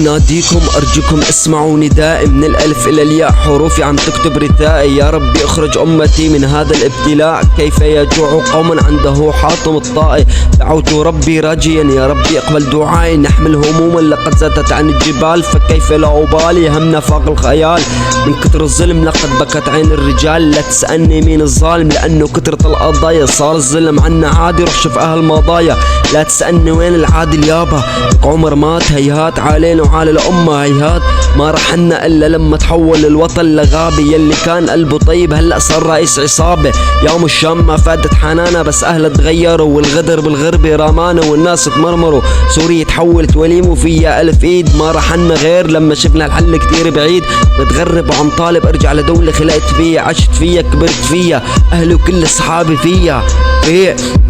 أناديكم أرجوكم اسمعوا ندائي، من الألف إلى الياء حروفي عم تكتب رثائي. يا ربي اخرج أمتي من هذا الابتلاء، كيف يجوع قوم عنده حاطم الطائي. دعوت ربي راجيا يا ربي اقبل دعائي، نحمل هموما لقد زادت عن الجبال، فكيف لا أبالي همنا فاق الخيال. من كتر الظلم لقد بكت عين الرجال، لا تسألني مين الظالم لأنه كترة القضايا. صار الظلم عنا عادي روح شوف أهل مضايا، لا تسألني وين العادل يابا، عمر مات هيهات علينا وعلى الأمة هيهات. ما رحنا إلا لما تحول الوطن لغابي، يلي كان قلبه طيب هلأ صار رئيس عصابة. يوم الشام ما فادت حنانة بس أهلها تغيروا، والغدر بالغربة رمانة والناس تمرمروا. سوريا تحولت وليم وفيها ألف إيد، ما رحنا غير لما شفنا الحل كتير بعيد. متغرب وعم طالب ارجع لدولة خلقت فيها، عشت فيها كبرت فيها، أهلي وكل أصحابي فيها.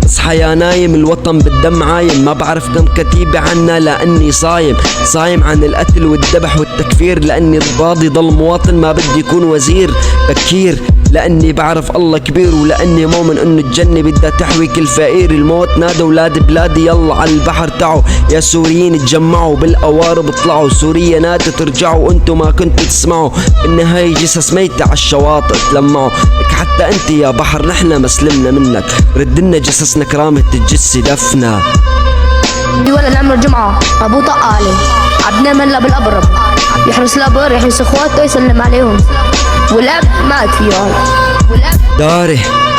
اصحى يا نايم الوطن بالدم عايم، ما بعرف كم كتيبة عنا لأني صايم. صايم عن القتل والذبح والتكفير، لأني راضي ضل مواطن ما بدي يكون وزير بكير. لأني بعرف الله كبير ولأني مؤمن إنه الجنة بدها تحوي كل فقير. الموت نادى ولاد بلادي يلا على البحر تعوا، يا سوريين تجمعوا بالقوارب اطلعوا. سوريا نادت ترجعوا وانتو ما كنتوا تسمعوا، بالنهاية جثث ميتة على الشواطئ تلمعوا. لك حتى انت يا بحر نحنا ما سلمنا منك، ردنا جثثنا كرامة الجثة دفنا. ولا نعمل جمعة أبو طقالي عبنا ملا بالأبرب، يحرس الأبر يحرس إخواته يسلم عليهم، والأب مات فيهم.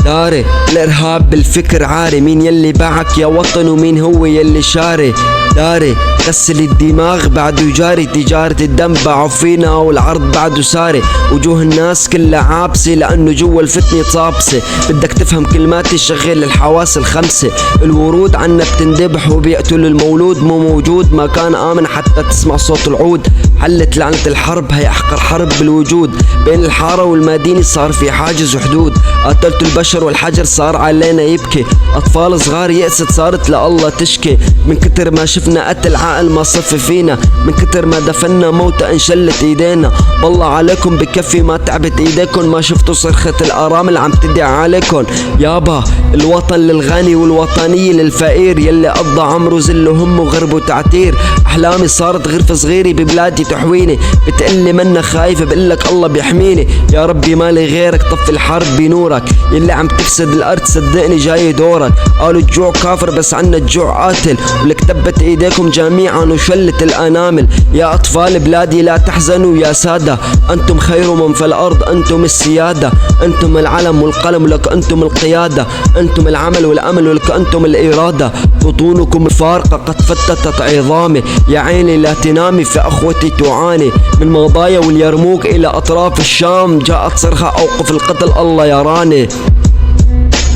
داري الارهاب بالفكر عاري، مين يلي باعك يا وطن ومين هو يلي شاري. داري غسل الدماغ بعده جاري، تجارة الدم باعوا فينا والعرض بعده ساري. وجوه الناس كلها عابسة لأنه جوا الفتنة طابسة، بدك تفهم كلماتي شغل الحواس الخمسة. الورود عنا بتندبح وبيقتل المولود، مو موجود ما كان آمن حتى تسمع صوت العود. حلت لعنة الحرب هي أحقر حرب بالوجود، بين الحارة والمدينة صار في حاجز وحدود. قتلت البشر والحجر صار علينا يبكي، أطفال صغار يأست صارت لله تشكي. من كتر ما شفنا قتل عقل ما صف فينا، من كتر ما دفنا موتى انشلت ايدينا. بالله عليكم بكفي ما تعبت ايديكم، ما شفتوا صرخة الارامل عم تدعي عليكم. يابا الوطن للغني والوطنية للفقير، يلي قضى عمره ذل وهم وغرب وتعتير. احلامي صارت غرفة صغيرة ببلادي تحويني، بتقلي منا خايفة بقلك الله بيحميني. يا ربي مالي غيرك طفي الحرب بنورك، يلي عم تفسد الارض صدقني جاي دورك. قالوا الجوع كافر بس عنا الجوع قاتل، ولك تبت ايديكم جميعا وشلت الانامل. يا اطفال بلادي لا تحزنوا يا سادة، انتم خير من في الارض، انتم السيادة، انتم العلم والقلم ولك انتم القيادة، انتم العمل والامل ولك انتم الارادة. بطونكم الفارقة قد فتتت عظامي، يا عيني لا تنامي في اخوتي تعاني. من مضايا واليرموك الى اطراف الشام جاءت صرخة اوقف القتل الله يراني.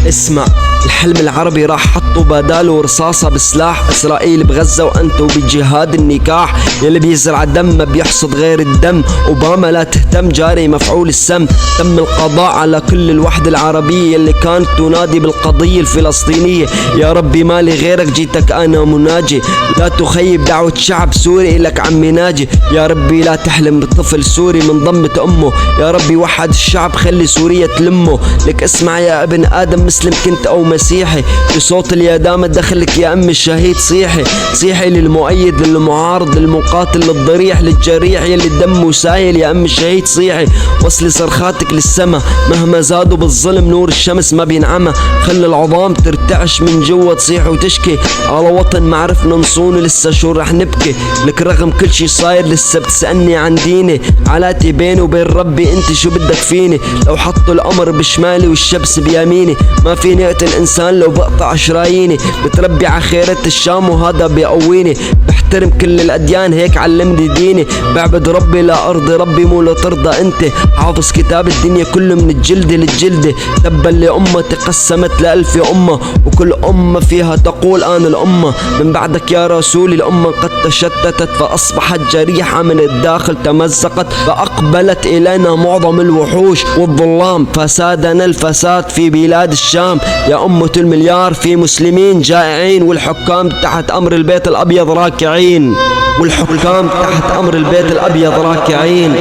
اسمع الحلم العربي راح حطوا بداله رصاصة بسلاح، اسرائيل بغزة وانتو بجهاد النكاح. يلي بيزرع الدم ما بيحصد غير الدم، اوباما لا تهتم جاري مفعول السم. تم القضاء على كل الوحدة العربية يلي كانت تنادي بالقضية الفلسطينية. يا ربي مالي غيرك جيتك انا مناجي، لا تخيب دعوة شعب سوري لك عمي ناجي. يا ربي لا تحلم بطفل سوري من ضمة امه، يا ربي وحد الشعب خلي سوريا تلمه. لك اسمع يا ابن ادم مسلم كنت او مسيحي، بصوت اليدامى دخلك يا ام الشهيد صيحي. صيحي للمؤيد للمعارض للمقاتل للضريح للجريح يلي دمه سايل، يا ام الشهيد صيحي. وصلي صرخاتك للسما مهما زادوا بالظلم نور الشمس ما بينعمى. خلي العظام ترتعش من جوا تصيح وتشكي، على وطن ما عرفنا نصونه لسه شو رح نبكي. لك رغم كل شي صاير لسه بتسألني عن ديني، علاتي بيني وبين ربي انت شو بدك فيني. لو حطوا القمر بشمالي والشمس بيميني، ما فيني اقتل انسان لو بقطع شراييني. بتربي على خيرة الشام وهذا بيقويني، بحترم كل الاديان هيك علمني ديني. بعبد ربي لا ارضي ربي مو لترضى انت، حافظ كتاب الدنيا كله من الجلد للجلد. تبا لأمة تقسمت لألف أمة، وكل أمة فيها تقول أنا الأمة. من بعدك يا رسولي الأمة قد تشتتت، فأصبحت جريحة من الداخل تمزقت. فأقبلت إلينا معظم الوحوش والظلام، فسادنا الفساد في بلاد الشام. يا أمة المليار في مسلمين جائعين، والحكام تحت أمر البيت الأبيض راكعين، والحكام تحت أمر البيت الأبيض راكعين.